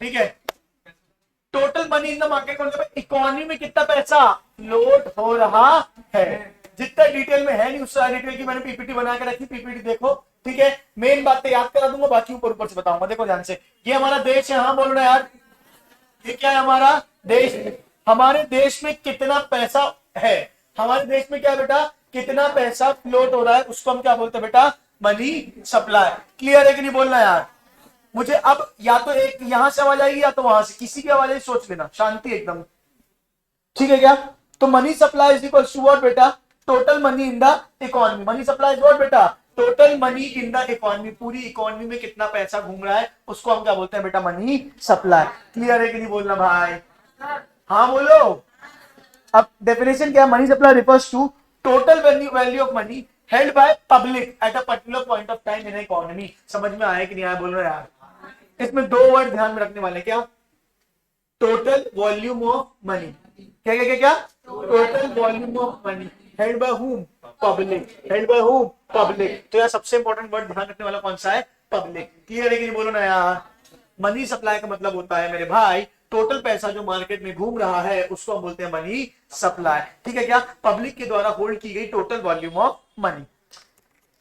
ठीक है। Total money in the market मतलब इकोनॉमी में कितना पैसा फ्लोट हो रहा है। जितना डिटेल में है नहीं उससे डिटेल की मैंने पीपीटी बना के रखी, पीपीटी देखो। ठीक है, मेन बातें याद करा दूंगा, बाकी ऊपर ऊपर से बताऊंगा। देखो ध्यान से, ये हमारा देश है, हाँ बोलना यार, ये क्या है हमारा देश। हमारे देश में कितना पैसा है, हमारे देश में क्या है बेटा, कितना पैसा फ्लोट हो रहा है, उसको हम क्या बोलते हैं बेटा, मनी सप्लाई। क्लियर है कि नहीं बोलना यार। मुझे अब या तो एक यहां से आवाज आएगी या तो वहां से, किसी की आवाज आई सोच लेना, शांति एकदम। ठीक है क्या, तो money supply is equal to what बेटा, total money in the economy. Money supply is what बेटा, total money in the economy. पूरी इकोनॉमी में कितना पैसा घूम रहा है उसको हम क्या बोलते हैं बेटा, मनी सप्लाई। क्लियर है कि नहीं बोलना भाई, हाँ बोलो। अब डेफिनेशन क्या है, money supply refers to total value of money held by public at a particular point of time in economy. समझ में आया कि नहीं आया बोल रहे यार। इसमें दो वर्ड ध्यान में रखने वाले, क्या, टोटल वॉल्यूम ऑफ मनी। क्या क्या क्या क्या, total volume of money held by whom, public. Held by whom, public. तो यार सबसे इंपॉर्टेंट वर्ड ध्यान रखने वाला कौन सा है, पब्लिक। क्लियर है कि नहीं बोलो ना यार। मनी सप्लाई का मतलब होता है मेरे भाई, टोटल पैसा जो मार्केट में घूम रहा है उसको हम बोलते हैं मनी सप्लाई। ठीक है क्या, पब्लिक के द्वारा होल्ड की गई total volume of money.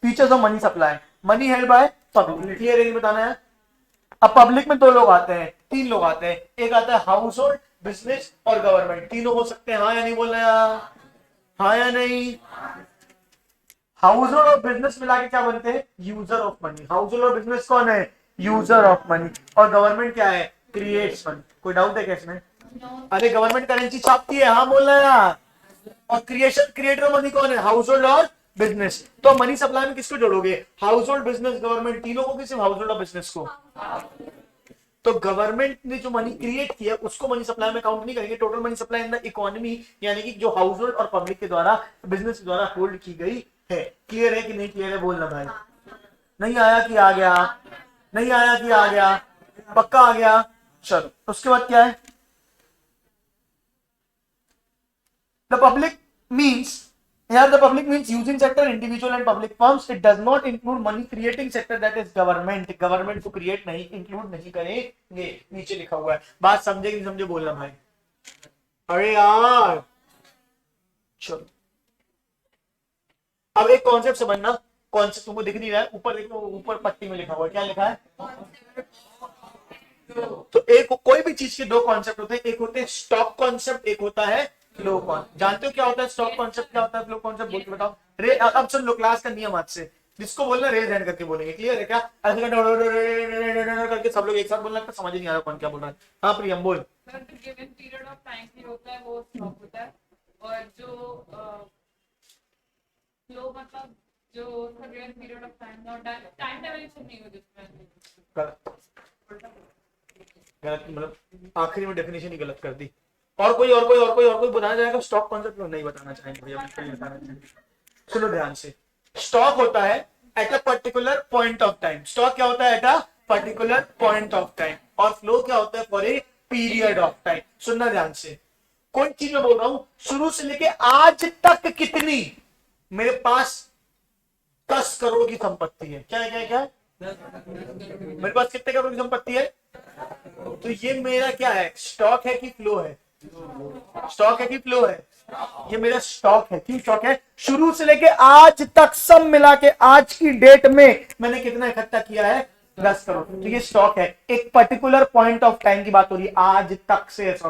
Features of money supply, money held by public. Clear है, बताना है। अब पब्लिक में दो लोग आते हैं, तीन लोग आते हैं, एक आता है हाउस होल्ड, बिजनेस और गवर्नमेंट। तीनों हो सकते हैं, हाँ या नहीं बोलना यार, हाँ या नहीं। हाउस होल्ड और बिजनेस मिला के क्या बनते हैं, user of money. House hold और बिजनेस कौन है, यूजर ऑफ मनी। और गवर्नमेंट क्या है, क्रिएट्स मनी। कोई डाउट है क्या इसमें? अरे गवर्नमेंट करेंसी छापती है, हाँ बोलना यार। और क्रिएटर मनी कौन है, हाउस होल्ड और बिजनेस। तो मनी सप्लाई में किसको जोड़ोगे, हाउस होल्ड, बिजनेस, गवर्नमेंट, तीनों को कि सिर्फ हाउस होल्ड और बिजनेस को? तो गवर्नमेंट ने जो मनी क्रिएट किया उसको मनी सप्लाई में काउंट नहीं करेंगे। Total money supply in the economy यानी कि जो हाउस होल्ड और पब्लिक के द्वारा, बिजनेस के द्वारा होल्ड की गई है। क्लियर है कि नहीं क्लियर है बोलना भाई। नहीं आया कि आ गया, नहीं आया कि आ गया, पक्का आ गया। चलो उसके बाद क्या है, the public means, here the public means using sector, individual and public firms. It does not include money creating sector, that is government. Government को क्रिएट नहीं, इंक्लूड नहीं करेंगे। नीचे लिखा हुआ है, बात समझे कि नहीं समझे बोलना भाई। अरे यार चलो, अब एक कॉन्सेप्ट समझना। कॉन्सेप्ट तुमको दिख नहीं रहा है, ऊपर देखो, ऊपर पट्टी में लिखा हुआ है, क्या लिखा है। तो एक कोई भी चीज के दो कॉन्सेप्ट होते हैं, एक होते हैं स्टॉक कॉन्सेप्ट, एक होता है फ्लो कॉन्सेप्ट। जानते हो क्या होता है स्टॉक कॉन्सेप्ट, क्या होता है फ्लो कॉन्सेप्ट, बोल के बताओ। अब सुन लो क्लास का नियम आज से, जिसको बोलना रेज हैंड करके बोलेंगे। क्लियर है क्या, ऐसे करके सब लोग एक साथ बोलना, समझ ही नहीं आ रहा कौन क्या बोल रहा है। हाँ प्रियम बोल। गिवन पीरियड ऑफ टाइम भी होता है वो स्टॉक होता है, और जो फ्लो मतलब जो गिवन पीरियड ऑफ टाइम और टाइम डायमेंशन नहीं हो जिसमें। गलत मतलब आखिरी में डेफिनेशन ही गलत कर दी। और कोई बताना चाहेगा स्टॉक कॉन्सेप्ट? नहीं बताना चाहेंगे भैया, बताना चाहेंगे। सुनो ध्यान से, स्टॉक होता है eight a particular point of time. Stock क्या होता है, eight a particular point of time. और फ्लो क्या होता है, for a period of time. सुनना ध्यान से, कोई चीज मैं बोल रहा हूं, शुरू से लेके आज तक कितनी, मेरे पास 10 करोड़ की संपत्ति है। क्या है, क्या है, क्या है? मेरे पास कितने करोड़ की संपत्ति है? तो ये मेरा क्या है, स्टॉक है कि फ्लो है? स्टॉक है कि फ्लो है? ये मेरा स्टॉक है। क्यों स्टॉक है, शुरू से लेके आज तक सब मिला के आज की डेट में मैंने कितना इकट्ठा किया है, 10 करोड़। तो ये स्टॉक है, एक पर्टिकुलर पॉइंट ऑफ टाइम की बात हो रही है, आज तक से ऐसा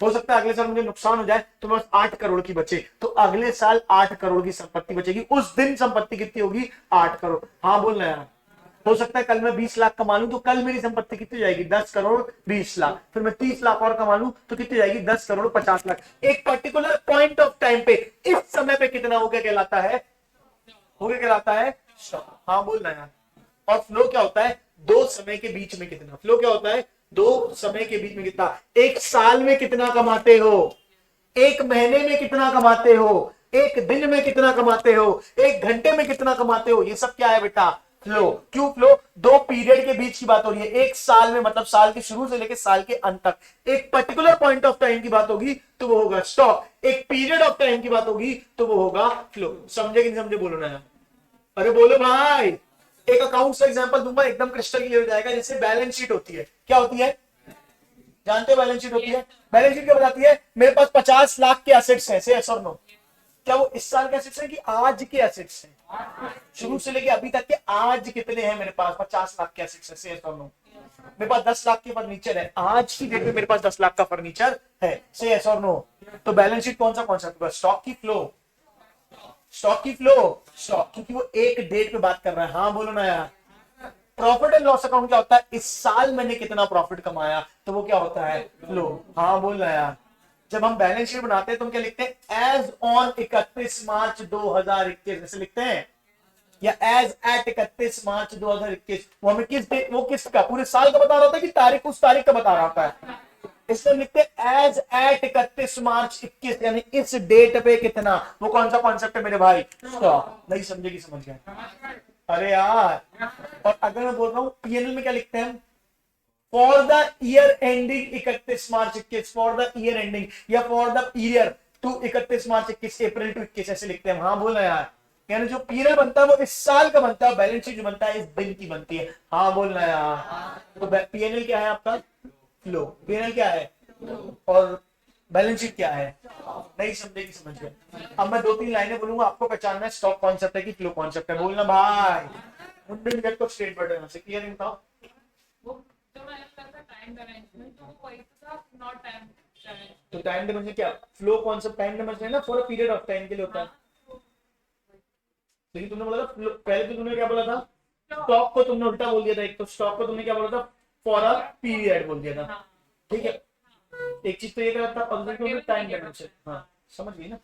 हो सकता है अगले साल मुझे नुकसान हो जाए तो बस 8 करोड़ की बचे, तो अगले साल 8 करोड़ की संपत्ति बचेगी। उस दिन संपत्ति कितनी होगी, 8 करोड़। हाँ बोलना यार। हो सकता है कल मैं 20 लाख कमा लूं तो कल मेरी संपत्ति कितनी जाएगी, 10 करोड़ 20 लाख। फिर मैं 30 लाख और कमा लूं तो कितनी जाएगी, 10 करोड़ 50 लाख। एक पर्टिकुलर पॉइंट ऑफ टाइम पे, इस समय पे कितना हो गया कहलाता है, हो गया कहलाता है स्टॉक। हाँ बोलना यार। और फ्लो क्या होता है, दो समय के बीच में कितना। फ्लो क्या होता है, दो समय के बीच में कितना। एक साल में कितना कमाते हो, एक महीने में कितना कमाते हो, एक दिन में कितना कमाते हो, एक घंटे में कितना कमाते हो, ये सब क्या है बेटा, फ्लो। क्यों फ्लो, दो पीरियड के बीच की बात हो रही है। एक साल में मतलब साल के शुरू से लेकर साल के अंत तक एक पर्टिकुलर पॉइंट ऑफ टाइम की बात होगी तो वो होगा स्टॉक। एक पीरियड ऑफ टाइम की बात होगी तो वो होगा फ्लो। समझे कि नहीं समझे बोलो ना। अरे बोलो भाई। एक अकाउंट से एग्जांपल दूंगा, एकदम क्रिस्टल क्लियर हो जाएगा। जैसे बैलेंस शीट होती है, क्या होती है, जानते हो बैलेंस शीट होती है? बैलेंस शीट क्या बताती है? मेरे पास 50 लाख के एसेट्स हैं, से यस और नो? क्या वो इस साल के एसेट्स हैं कि आज के एसेट्स हैं? शुरू से लेके अभी तक के आज कितने हैं मेरे पास? 50 लाख के एसेट्स हैं, से यस और नो? मेरे पास 10 लाख के फर्नीचर है, आज की डेट में मेरे पास 10 लाख का फर्नीचर है, से यस और नो? तो बैलेंस शीट कौन सा कॉन्सेप्ट होगा? स्टॉक की फ्लो, स्टॉक की फ्लो, स्टॉक, क्योंकि वो एक डेट पे बात कर रहा है। हाँ बोलो ना यार। प्रॉफिट एंड लॉस अकाउंट क्या होता है? इस साल मैंने कितना प्रॉफिट कमाया, तो वो क्या होता है? फ्लो। हाँ बोल रहा है यार। जब हम बैलेंस शीट बनाते हैं तो हम क्या लिखते हैं? एज ऑन 31 मार्च 2021 ऐसे लिखते हैं, या एज एट 31 मार्च 2021। वो हमें किस डेट, वो किस का, पूरे साल का बता रहा होता है कि तारीख, उस तारीख का बता रहा होता है? इसमें लिखते हैं एज एट 31 मार्च 21, यानी इस डेट पे कितना। वो कौन सा कॉन्सेप्ट है मेरे भाई? स्टॉक। नहीं समझेगी, समझ गए? अरे यार। और अगर मैं बोल रहा हूं पीएनएल में क्या लिखते हैं हम? For the year ending 31 March 21, for the year ending, या for the year to 31 March 21, April to 21 ऐसे लिखते हैं। हाँ बोलना यार। यानी जो पीएनएल बनता है वो इस साल का बनता है, बैलेंस शीट जो बनता है इस दिन की बनती है। हाँ बोलना यार। तो पीएनएल क्या है आपका? फ्लो। पीएनएल क्या है? और बैलेंस शीट क्या है? नहीं समझेगी, समझ गए? अब मैं 2-3 लाइनें बोलूंगा, आपको पहचानना है स्टॉक कॉन्सेप्ट है कि फ्लो कॉन्सेप्ट है। बोलना भाई। मुंडे गेट को स्ट्रेट बटन से क्लियर नहीं था। वो जो मैंने कहा था टाइम मैनेजमेंट, तो वो वही था, नॉट टाइम मैनेजमेंट। तो टाइम मैनेजमेंट क्या? फ्लो कॉन्सेप्ट टाइम मैनेजमेंट है ना, for a period of time के लिए होता है। लेकिन तुमने बोला था पहले, तो तुमने क्या बोला था? स्टॉक को तुमने उल्टा बोल दिया था। एक तो स्टॉक को तुमने क्या बोला था? फॉर अ पीरियड बोल दिया था। ठीक है, एक चीज तो ये कहा था, और टाइम मैनेजमेंट। हाँ समझ गई ना?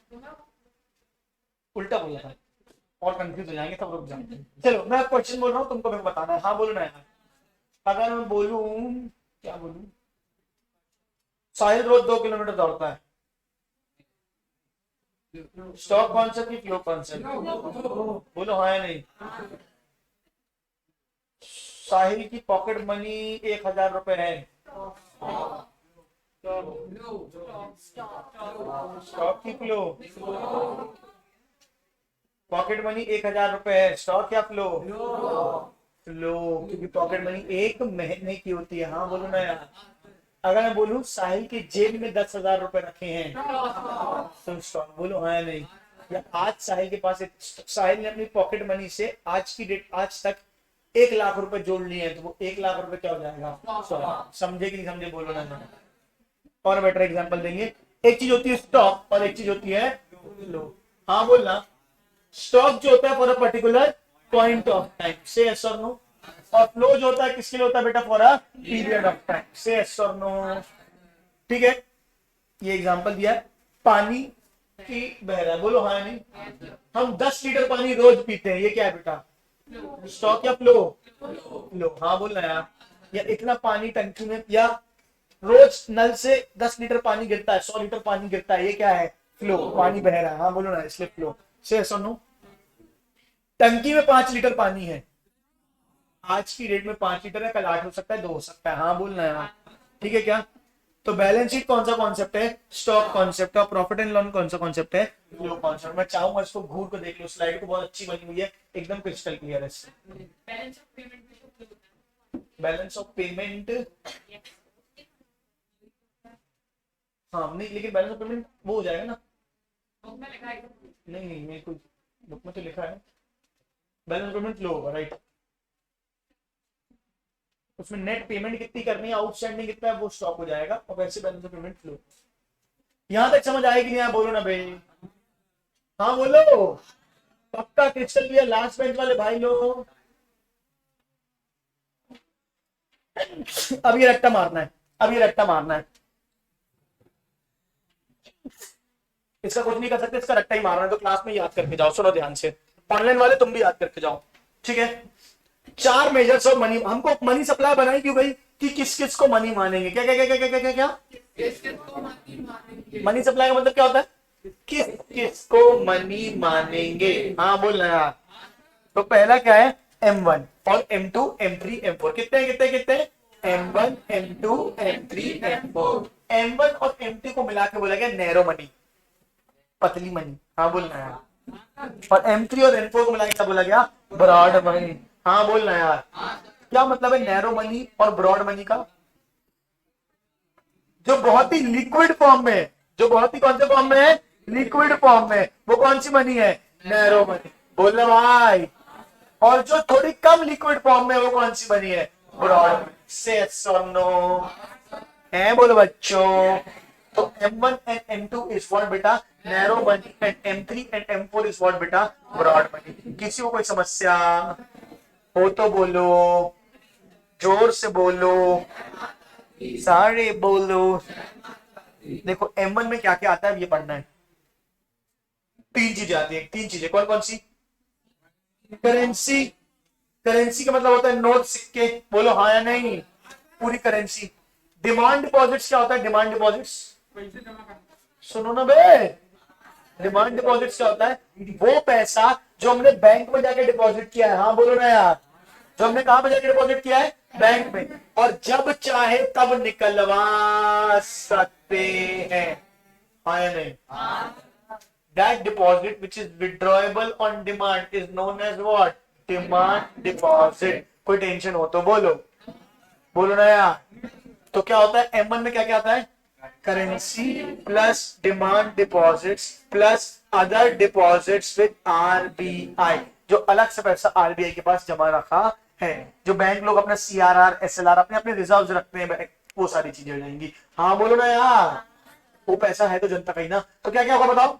उल्टा बोला था और कंफ्यूज हो जाएंगे, सब रुक जाएंगे। चलो मैं क्वेश्चन बोल रहा हूँ, तुमको मेरे को बताना है। हाँ बोलना है। अगर मैं बोलूं, क्या बोलूं? साहिल रोज 2 किलोमीटर दौड़ता है। स्टॉक कॉन्सेप्ट की फ्लो कॉन्सेप्ट? बोलो हाँ या नहीं। साहिल की पॉकेट मनी 1000 रुपए है। स्टॉक की फ्लो? पॉकेट मनी 1000 रुपए है, स्टॉक या फ्लो? फ्लो, क्योंकि पॉकेट मनी 1 महीने की होती है। हाँ बोलो ना यार। अगर मैं बोलूं साहिल के जेब में 10,000 रुपए रखे हैं, तो स्टॉक। बोलो हाँ या नहीं। या आज साहिल के पास साहिल ने अपनी पॉकेट मनी से आज की डेट, आज तक 1 लाख रुपए जोड़ लिए हैं, तो वो 1 लाख रुपए क्या हो जाएगा? समझे कि नहीं समझे? बोलो ना। और बेटर एग्जांपल देंगे। एक चीज होती है स्टॉक और एक चीज होती है फ्लो। हाँ बोलना। स्टॉक जो होता है for a particular point of time, से यस और नो। और फ्लो जो होता है किसके लिए होता है बेटा? For a period of time, से यस और नो। ठीक है, ये एग्जांपल दिया है, पानी की बह रहा है। बोलो हाँ नहीं। हम 10 लीटर पानी रोज पीते हैं, ये क्या है बेटा? स्टॉक या फ्लो? फ्लो। हाँ बोलना यार। या इतना पानी टंकी में, या रोज नल से 10 लीटर पानी गिरता है, 100 लीटर पानी गिरता है, ये क्या है? फ्लो। पानी बह रहा है। हाँ बोलो ना, इसलिए फ्लो। से सुनो, टंकी में 5 लीटर पानी है, आज की डेट में 5 लीटर है, कल 8 हो सकता है, 2 हो सकता है। हाँ बोलना है। ठीक है क्या? तो बैलेंस शीट कौन सा कॉन्सेप्ट है? Stock concept. और प्रॉफिट एंड लॉस कौन सा कॉन्सेप्ट है? Flow concept. मैं चाहूंगा इसको घूर को देख लो, स्लाइड को बहुत अच्छी बनी हुई है, एकदम क्रिस्टल क्लियर है। बैलेंस ऑफ पेमेंट भी तो फ्लो होता बैलेंस ऑफ पेमेंट? है। हाँ नहीं, लेकिन बैलेंस ऑफ पेमेंट वो हो जाएगा ना। बुक में लिखा है। नहीं, मेरे को बुक में तो लिखा है बैलेंस पेमेंट फ्लो होगा, राइट। उसमें नेट पेमेंट कितनी करनी है, आउटस्टैंडिंग कितना है, वो स्टॉक हो जाएगा, और वैसे बैलेंस पेमेंट फ्लो। यहां तक समझ आएगी नहीं? बोलो ना भाई। हाँ बोलो। पक्का क्रिस्टल क्लियर? लास्ट बेंच वाले भाई लोग, अब ये रट्टा मारना है, अब ये रट्टा मारना है। इसका कुछ नहीं कर सकते, इसका रट्टा ही मारना है, तो क्लास में याद करके जाओ। सुनो ध्यान से, ऑनलाइन वाले तुम भी याद करके जाओ। ठीक है, 4 मेजर्स ऑफ मनी। हमको मनी सप्लाई बनाई क्यों गई? कि किस किस को मनी मानेंगे। क्या क्या क्या क्या क्या क्या क्या? मनी सप्लाई का मतलब क्या होता है? किस किस को मनी मानेंगे। हाँ बोल रहे यार। तो पहला क्या है? M1 और M2 M3 M4। कितने कितने कितने? M1 M2 M3 M4। M1 और M2 को मिला के बोला गया नैरो मनी, पतली मनी। हाँ बोलना यार। और M3 और M4 को मिला के क्या बोला गया? Broad money. हाँ बोलना यार। क्या मतलब है नैरो मनी और ब्रॉड मनी का? जो बहुत ही लिक्विड फॉर्म में है, जो बहुत ही कौन से फॉर्म में है, लिक्विड फॉर्म में, वो कौन सी मनी है, नैरो मनी। बोलना भाई। और जो थोड़ी कम लिक्विड फॉर्म में है, वो कौन सी मनी है, ब्रॉड मनी। से yes or no? है बोलो बच्चों। तो M1 and M2 is what बेटा, narrow money, and M3 and M4 is what बेटा, ब्रॉड मनी। किसी को कोई समस्या हो तो बोलो, जोर से बोलो, सारे बोलो। देखो M1 में क्या क्या आता है ये पढ़ना है। तीन चीजें आती है, तीन चीजें, कौन कौन सी, करेंसी, करेंसी का मतलब होता है नोट, सिक्के, बोलो हाँ या नहीं, पूरी करेंसी। डिमांड डिपॉजिट्स क्या होता है, डिमांड डिपॉजिट्स, सुनो ना बे, डिमांड डिपॉजिट्स क्या होता है, वो पैसा जो हमने बैंक में जाके डिपॉजिट किया है, हाँ बोलो ना यार, जो हमने कहां पे जाके डिपॉजिट किया है, बैंक में, और जब चाहे तब निकलवा सकते हैं, हाँ या नहीं। That deposit which is withdrawable on demand is known as what? Demand deposit. कोई टेंशन हो तो बोलो, बोलो ना यार। तो क्या होता है M1 में, क्या क्या आता है, currency plus demand deposits plus other deposits with RBI, जो अलग से पैसा RBI के पास जमा रखा है, जो बैंक लोग अपना CRR SLR अपने अपने रिजर्व रखते हैं, वो सारी चीजें हो जाएंगी। हाँ बोलो ना यार, वो पैसा है तो जनता का ही ना। तो क्या क्या होगा बताओ,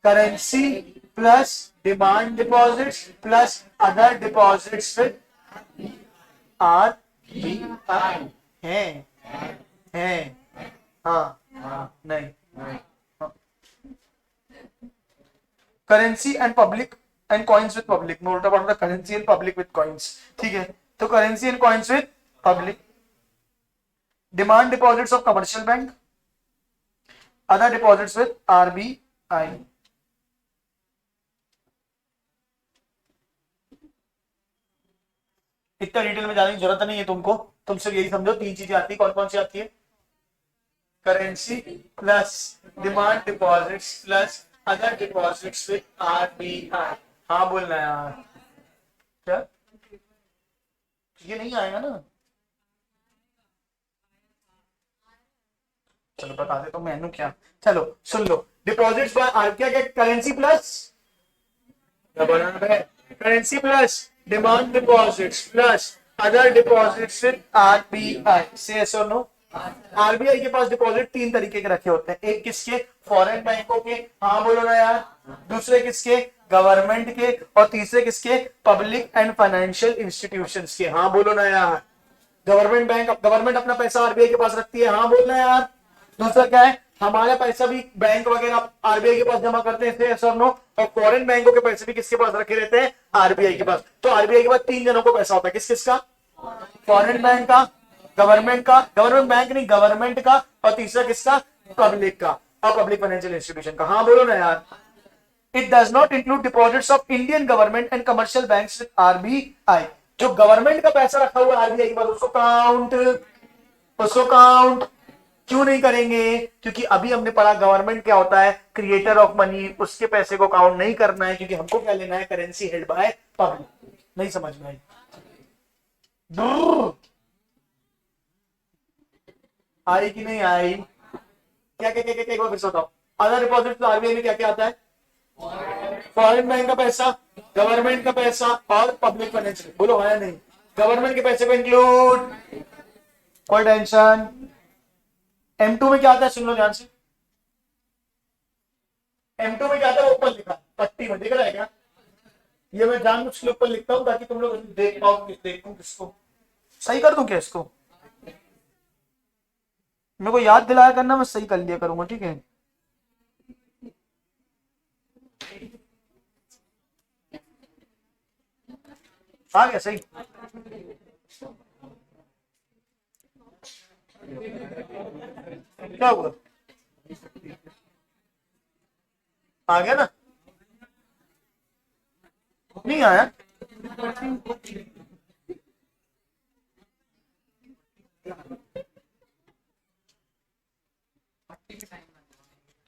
currency plus demand deposits plus other deposits with RBI। है हाँ नहीं, currency and public and coins with public, मैं उल्टा पढ़ रहा, currency and public with coins, ठीक है। तो currency and coins with public, demand deposits of commercial bank, other deposits with RBI। इतना डिटेल में जाने की जरूरत नहीं है तुमको, तुम सिर्फ यही समझो तीन चीजें आती है, कौन कौन सी आती है, currency plus demand deposits plus other deposits with RBI। हाँ बोलना यार, क्या ये नहीं आएगा ना, चलो बता दे तो मैंने क्या, चलो सुन लो, डिपॉजिट्स बाय आर, क्या क्या, currency plus, currency plus demand deposits plus other deposits with RBI। से yes or no? RBI के पास डिपॉजिट तीन तरीके के रखे होते हैं, एक किसके, फॉरेन बैंकों के, हाँ बोलो ना यार, दूसरे किसके, गवर्नमेंट के, और तीसरे किसके, पब्लिक एंड फाइनेंशियल इंस्टीट्यूशंस के, हाँ बोलो ना यार। गवर्नमेंट बैंक, गवर्नमेंट अपना पैसा RBI के पास रखती है, हाँ बोलना यार। दूसरा क्या है, हमारा पैसा भी बैंक वगैरह RBI के पास जमा करते हैं, yes or no? और फॉरेन बैंकों के पैसे भी किसके पास रखे रहते हैं, RBI के पास। तो RBI के पास तीन जनों को पैसा होता है, किस किसका, फॉरेन बैंक का, गवर्नमेंट का, गवर्नमेंट बैंक नहीं गवर्नमेंट का, और तीसरा किसका, पब्लिक का, और पब्लिक फाइनेंशियल इंस्टीट्यूशन का, हाँ बोलो ना यार। It does not include deposits of Indian government and commercial banks with RBI। जो गवर्नमेंट का पैसा रखा हुआ है RBI के पास, उसको काउंट क्यों नहीं करेंगे, क्योंकि अभी हमने पढ़ा गवर्नमेंट क्या होता है, क्रिएटर ऑफ मनी, उसके पैसे को काउंट नहीं करना है, क्योंकि हमको क्या लेना है, करेंसी हेल्ड बाय पब्लिक। नहीं समझ में आई, आई कि नहीं आई, क्या क्या क्या क्या एक बार फिर से बताओ। अदर डिपॉजिट तो RBI में क्या क्या आता है, फॉरेन बैंक का पैसा, गवर्नमेंट का पैसा, और पब्लिक फाइनेंशियल, बोलो है नहीं। गवर्नमेंट के पैसे को इंक्लूड, कोई टेंशन। M2 में क्या आता है, सुन लो ध्यान से, M2 में क्या आता है, ऊपर लिखा पट्टी में दिख रहा है क्या, ये मैं जानबूझ के ऊपर लिखता हूं ताकि तुम लोग देख पाओ, देखूं किसको, सही कर दूं क्या इसको, मेरे को याद दिलाया करना, मैं सही कर लिया करूंगा, ठीक है। आ गया सही, क्या हुआ, आ गया ना, नहीं आया,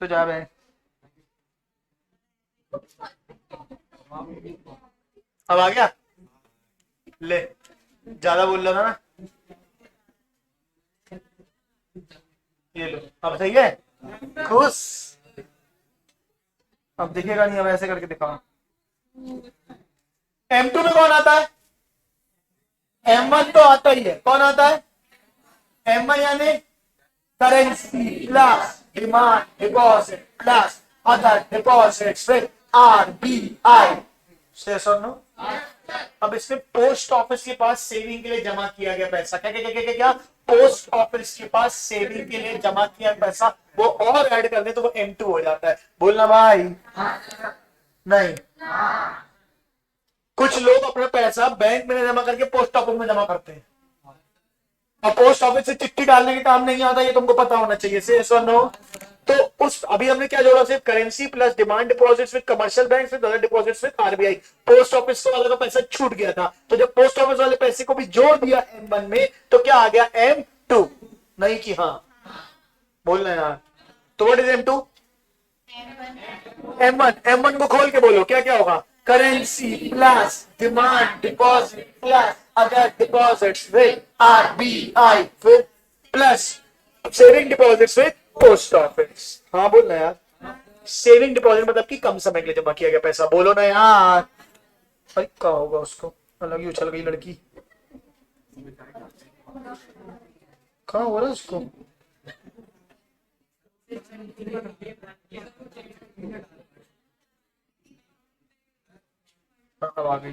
तो जा रहे, अब आ गया, ले, ज्यादा बोल रहा था ना, ये लो, अब सही है, खुश। अब दिखेगा नहीं, अब ऐसे करके दिखाओ। M2 में कौन आता है? M1 तो आता ही है, कौन आता है? M1 यानी currency plus demand deposit plus other deposits with RBI। Yes और नो? अब इसमें पोस्ट ऑफिस के पास सेविंग के लिए जमा किया गया पैसा, क्या क्या क्या क्या क्या, क्या? पोस्ट ऑफिस के पास सेविंग के लिए जमा किया पैसा, वो और ऐड कर दे तो वो M2 हो जाता है। बोलना भाई। नहीं, कुछ लोग अपना पैसा बैंक में जमा करके पोस्ट ऑफिस में जमा करते हैं, और पोस्ट ऑफिस से चिट्ठी डालने के काम नहीं आता, ये तुमको पता होना चाहिए। से यस और नो? तो उस अभी हमने क्या जोड़ा? सिर्फ currency plus demand deposits with commercial bank with other deposits with RBI। Post office वाले का पैसा छूट गया था, तो जब पोस्ट ऑफिस वाले पैसे को भी जोड़ दिया M1 में, तो क्या आ गया? M2। नहीं कि हाँ, बोलना यार। तो व्हाट इज M2? M1 को खोल के बोलो, क्या क्या होगा? Currency plus demand deposit plus other deposits with RBI with plus saving deposits with post office. हाँ बोलना यार। सेविंग डिपॉजिट मतलब कि कम समय के लिए जमा किया गया पैसा, बोलो ना यार। अरे क्या होगा उसको, अलग ही उछल गई लड़की। कहाँ हो रहा है उसको? अब आ गई।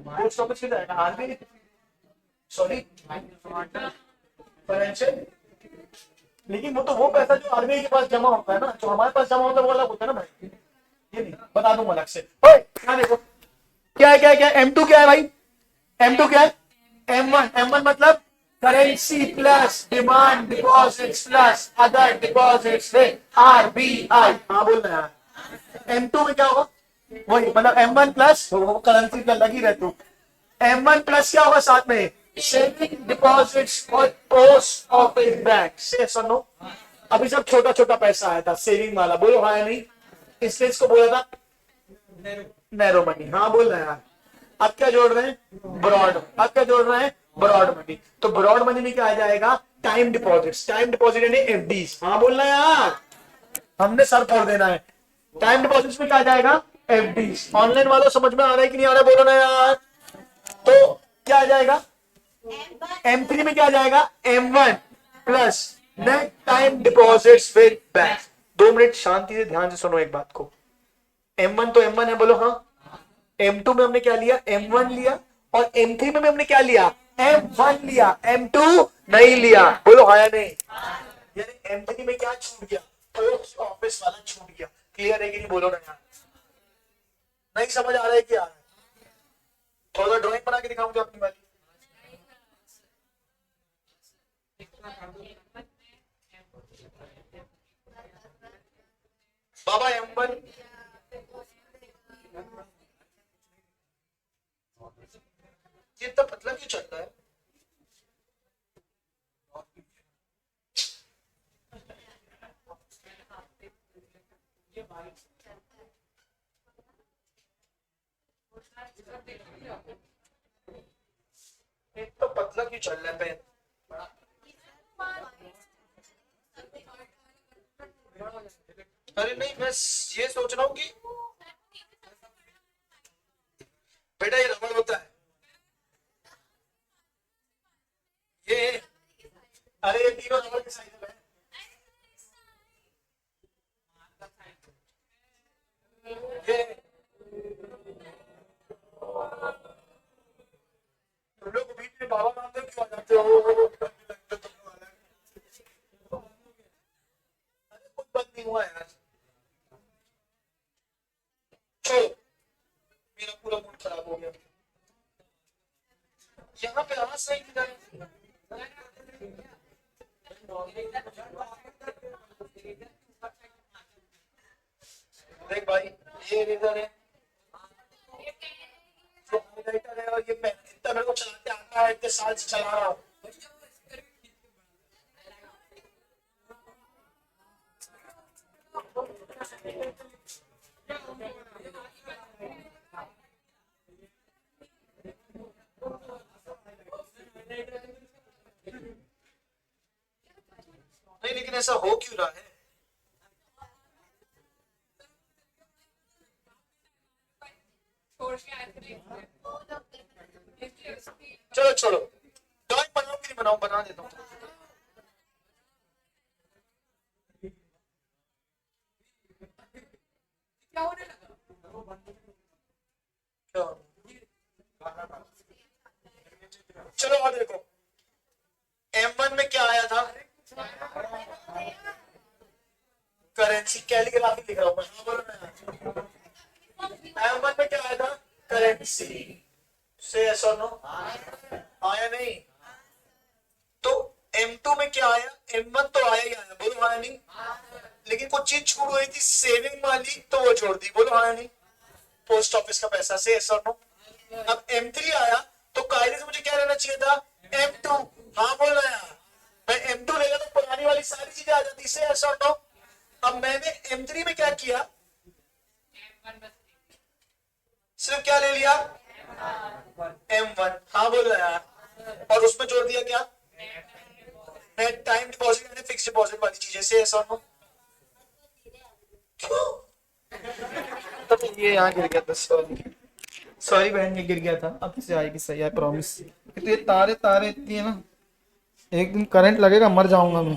पोस्ट ऑफिस किधर है? RBI, sorry financial. लेकिन वो तो वो पैसा जो RBI के पास जमा होता है ना, जो हमारे पास जमा होता है वो अलग होता है ना भाई। ये नहीं बता दूंगा अलग से। ओए क्या देखो, क्या है क्या है क्या है? M2 क्या है भाई? M2 क्या है? M1 मतलब currency plus demand deposits plus other deposits with RBI। हाँ बोलना यार। M2 में क्या होगा? वही मतलब M1 प्लस करेंसी का लगी रहती। M1 प्लस क्या होगा साथ में? सेविंग डिपॉजिट्स और पोस्ट ऑफिस बैंक। से सुनो, अभी सब छोटा छोटा पैसा आया था सेविंग वाला, बोलो हाँ या नहीं? इसलिए इसको बोला था नैरो मनी। हाँ बोल रहे हैं यार। अब क्या जोड़ रहे हैं? ब्रॉड। अब क्या जोड़ रहे हैं? Broad money. तो ब्रॉड मनी में क्या आ जाएगा? Time deposits. टाइम डिपॉजिट यानी FDs। हाँ बोलना यार, हमने सर फोड़ देना है। टाइम डिपॉजिट्स में क्या आ जाएगा? FDs। ऑनलाइन वालों समझ में आ रहा है कि नहीं आ रहा है? बोलो ना यार। तो क्या आ जाएगा? M3 में क्या आ जाएगा? M1 plus net time deposits with bank. 2 minute शांति से ध्यान से सुनो एक बात को। M1 तो M1 है, बोलो हाँ। M2 में हमने क्या लिया? M1 लिया। और M3 में हमने क्या लिया? M1 लिया, M2 नहीं लिया, बोलो हाँ या नहीं? यानी M3 में क्या छूट गया? पोस्ट ऑफिस वाला छूट गया। क्लियर है कि नहीं? बोलो ना यार। नहीं समझ आ रहा है क्या? थोड़ा ड्राइंग बना के दिखाऊंगा अपनी वाली। बाबा M1 ये तो पतला क्यों चलता है? ये तो पतला क्यों चल रहा है पेन? अरे नहीं, मैं ये सोच रहा हूँ कि बेटा ये रबड़ होता है ये। अरे ये तीनों रबड़ के साइज में है। ये तुम लोग बीच में बाबा नाम क्यों आ जाते हो? अरे कुछ बात नहीं हुआ यार, छोड़ो, मेरा पूरा मूड खराब हो गया। यहाँ पे आवाज सही नहीं। देख भाई, ये इधर है, जो हाइलाइटर है, और ये पेन इतना मेरे को चलाते आता है, इतने साल से चला रहा हूँ। ऐसा हो क्यों रहा है? छोड़ के आए थे इसलिए उसकी चलो छोड़ो, ड्राइंग बनाओ कि नहीं बनाओ, बना देता हूँ। क्या होने लगा? क्या? चलो और देखो, M1 में क्या आया था? करेंसी, कैलीग्राफी लिख रहा हूं मैं, हाँ बोलो ना। M1 में क्या आया था? करेंसी। से यस और नो? आया नहीं? तो M2 में क्या आया? M1 तो आया ही आया, बोलो आया नहीं? लेकिन कुछ चीज छूट गई थी सेविंग वाली, तो वो छोड़ दी, बोलो आया नहीं? पोस्ट ऑफिस का पैसा, से यस और नो? अब M3 आया तो कायदे से मुझे क्या लेना चाहिए था? M2। हाँ बोल रहा यार, मैं M2 लेगा तो पुरानी वाली सारी चीजें आ जाती, से यस और नो? अब मैंने M3 में क्या किया? सिर्फ क्या ले लिया? M1। हाँ बोल रहा यार, और उसमें जोड़ दिया क्या? नेट टाइम डिपॉजिट यानी फिक्स डिपॉजिट वाली चीजें, से यस और नो? क्यों? तो ये यहाँ गिर गया था, सॉरी सॉरी बहन, ये गिर गया था, अब से आएगी सही, आई प्रॉमिस। तो ये तारे तारे इतनी है ना, एक दिन करंट लगेगा मर जाऊंगा मैं।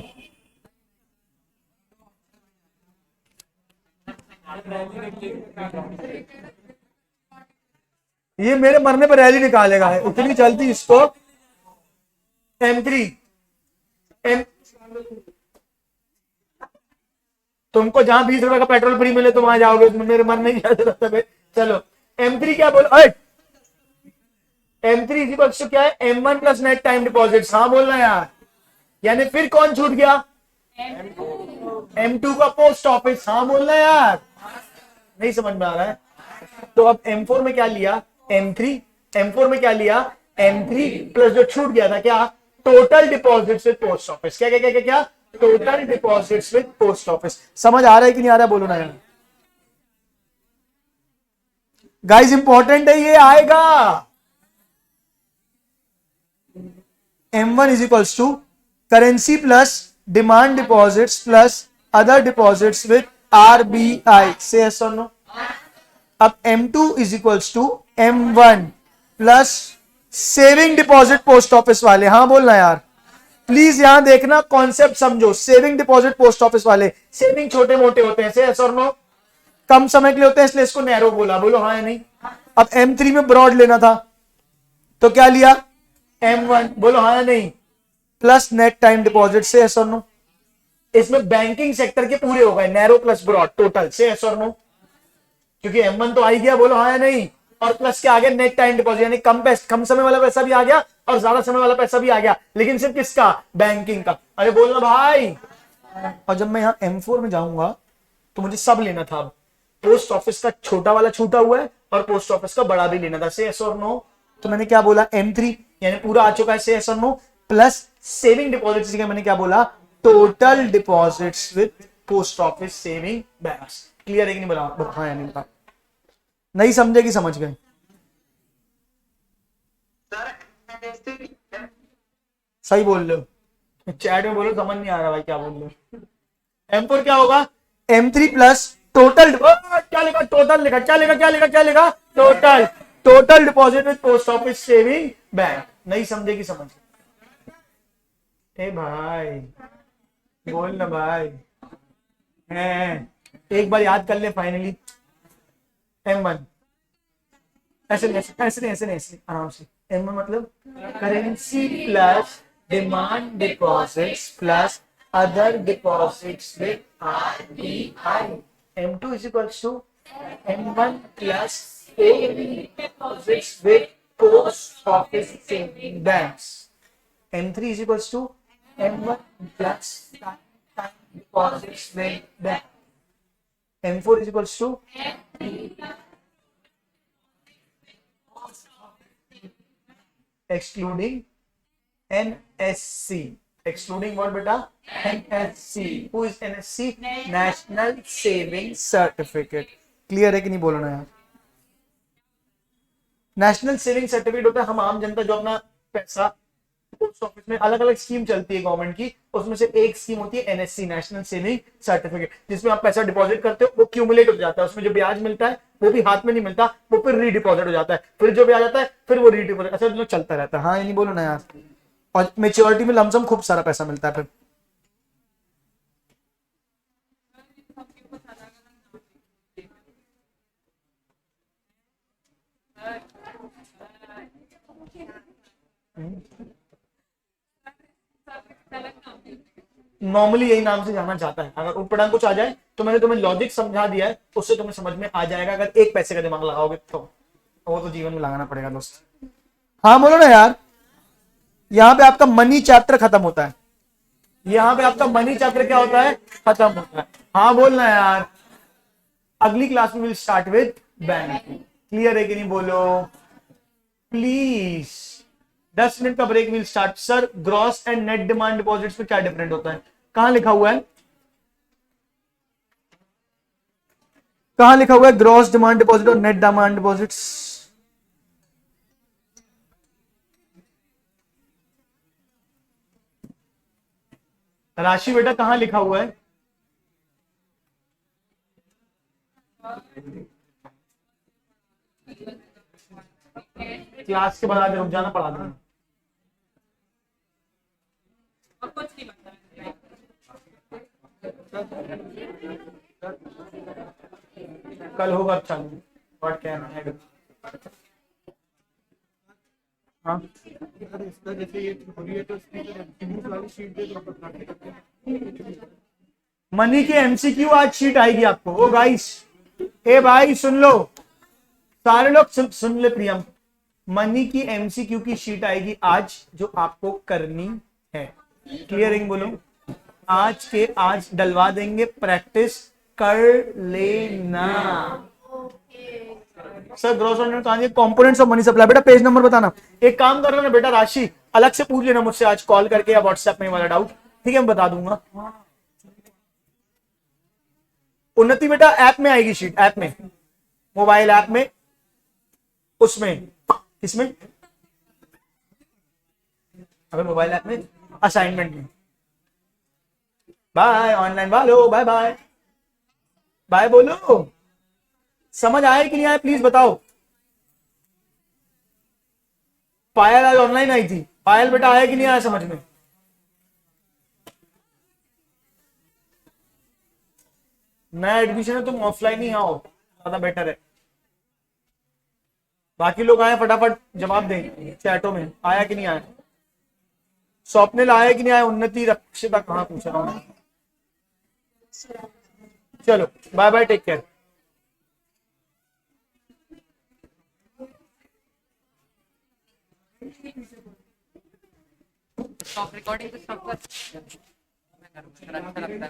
ये मेरे मरने पर रैली निकालेगा है, उतनी चलती इसको। M3 M, तुमको जहां 20 रुपए का पेट्रोल फ्री मिले तुम वहां जाओगे, मेरे मरने की क्या जरूरत है? चलो M3 क्या बोल, M3 इज इक्वल टू क्या है? M1 plus net time deposit. हाँ बोलना यार, यानी फिर कौन छूट गया? M2 का पोस्ट ऑफिस। हाँ बोलना यार, नहीं समझ में आ रहा है? तो अब M4 में क्या लिया? M3। M4 में क्या लिया? M3 प्लस जो छूट गया था क्या? Total deposits with post office. क्या क्या क्या क्या क्या? Total deposits with post office. समझ आ रहा है कि नहीं आ रहा है? बोलो ना यार गाइस, इंपॉर्टेंट है ये, आएगा। M1 is equals to currency plus demand deposits plus other deposits with RBI. Say yes or no? अब M2 is equals to M1 plus saving deposit post office वाले। हाँ बोलना यार, प्लीज यहां देखना, कॉन्सेप्ट समझो। सेविंग डिपॉजिट पोस्ट ऑफिस वाले, saving छोटे मोटे होते हैं, से yes or no? कम समय के लिए होते हैं, इसलिए इसको नैरो बोला, बोलो हाँ या नहीं? अब M3 में ब्रॉड लेना था तो क्या लिया? M1, बोलो हाँ या नहीं? प्लस नेट टाइम डिपॉजिट, से यस और नो? इसमें बैंकिंग सेक्टर के पूरे हो गए, नैरो प्लस ब्रॉड टोटल, से यस और नो? क्योंकि M1 तो आ ही गया, बोलो हाँ या नहीं? और प्लस क्या आ गया? नेट टाइम डिपॉजिट, यानी कम समय वाला पैसा भी आ गया और ज्यादा समय वाला पैसा भी आ गया, लेकिन सिर्फ किसका? बैंकिंग का। अरे बोलना भाई। और जब मैं यहाँ M4 में जाऊंगा तो मुझे सब लेना था। पोस्ट ऑफिस का छोटा वाला छूटा हुआ है और पोस्ट ऑफिस का बड़ा भी लेना था, से यस और नो? तो मैंने क्या बोला? M3 यानी पूरा आ चुका है, से यस और नो? प्लस सेविंग डिपॉजिट्स का मैंने क्या बोला? Total deposits with post office saving banks. Clear है कि नहीं? बोला हाँ या नहीं? बता, नहीं समझेगी, समझ गए? सही बोल रहे हो, चैट में बोलो, समझ नहीं आ रहा भाई क्या बोल रहे हो। M4 क्या होगा? M3 प्लस टोटल, क्या लिखा? टोटल लिखा, क्या लिखा? क्या लिखा? क्या लिखा? Total. Total deposit with post office saving bank. नहीं समझेगी, समझ? ए भाई बोल ना भाई, एक बार याद कर ले फाइनली। M1 ऐसे नहीं, ऐसे नहीं, ऐसे नहीं, ऐसे आराम से। M1 मतलब currency plus demand deposits plus other deposits with RBI। M2 is equals to M1 plus saving deposits with post office saving banks. M3 is equals to M1 plus time deposits with bank. M4 is equals to excluding NSC. Excluding what beta? NSC. Who is NSC? National Saving Certificate. Clear है कि नहीं? बोलना यार। National saving certificate होता है, हम आम जनता जो अपना पैसा पोस्ट ऑफिस में अलग अलग स्कीम चलती है गवर्नमेंट की, उसमें से एक स्कीम होती है एनएससी, नेशनल सेविंग सर्टिफिकेट, जिसमें आप पैसा डिपॉजिट करते हो, वो क्यूमुलेट हो जाता है, उसमें जो ब्याज मिलता है वो भी हाथ में नहीं मिलता, वो फिर रीडिपॉजिट हो जाता है, फिर जो ब्याज आता है फिर वो रीडिपॉजिट, ऐसा जो चलता रहता है। हाँ ये नहीं बोलो ना यार। और मेच्योरिटी में लमसम खूब सारा पैसा मिलता है फिर। सबके ऊपर अलग अलग अलग नाम देते हैं। नॉर्मली यही नाम से जाना जाता है। अगर उटपटांग कुछ आ जाए तो मैंने तुम्हें लॉजिक समझा दिया है, उससे तुम्हें समझ में आ जाएगा, अगर एक पैसे का दिमाग लगाओगे तो। वो तो जीवन में लगाना पड़ेगा दोस्त। हाँ बोलो ना यार। यहाँ पे आपका मनी चैप्टर खत्म होता है, यहाँ पे आपका मनी चैप्टर क्या होता है, खत्म होता है। हाँ बोलना यार। अगली क्लास में will start with bank. Clear है कि नहीं बोलो प्लीज। 10 मिनट का break, will start. Sir gross and net demand deposits में क्या डिफरेंट होता है, कहां लिखा हुआ है, कहां लिखा हुआ है ग्रॉस डिमांड डिपॉजिट और नेट डिमांड डिपॉजिट्स? राशि बेटा कहां लिखा हुआ है? क्लास के बाद आज रुक जाना, पढ़ा देना। और कुछ नहीं बनता है। कल होगा चालू, व्हाट कैन है। हाँ यार इसका जैसे ये हो है तो इसकी वाली शीट दे दो अपना। मनी की एमसीक्यू आज शीट आएगी आपको। ओ गाइस, ए भाई सुन लो, सारे लोग सुन ले प्रियम, मनी की एमसीक्यू की शीट आएगी आज जो आपको करनी है। क्लियरिंग बोलो, आज के आज डलवा देंगे, प्रैक्टिस कर लेना। सर ग्रॉस ऑन कहां है, कंपोनेंट्स ऑफ मनी सप्लाई। बेटा पेज नंबर बताना। एक काम करना ना बेटा, राशि अलग से पूछ लेना मुझसे आज कॉल करके या व्हाट्सएप में वाला डाउट, ठीक है मैं बता दूंगा। उन्नति बेटा ऐप में आएगी शीट, ऐप में, मोबाइल ऐप में, उसमें किसमें, अगर मोबाइल ऐप में असाइनमेंट में। बाय ऑनलाइन वालो, बाय बाय, बाय बोलो। समझ आया कि नहीं आया प्लीज बताओ। पायल आज ऑनलाइन आई थी, पायल बेटा आया कि नहीं आया समझ में? नया एडमिशन है, तुम ऑफलाइन ही आओ, ज्यादा बेटर है। बाकी लोग आए फटाफट जवाब दें चैटों में, आया कि नहीं आया। स्वप्निल आया कि नहीं आया, उन्नति रक्षिता कहाँ पूछ रहा हूँ। चलो bye bye, take care. Recording तो सब अच्छा लगता है।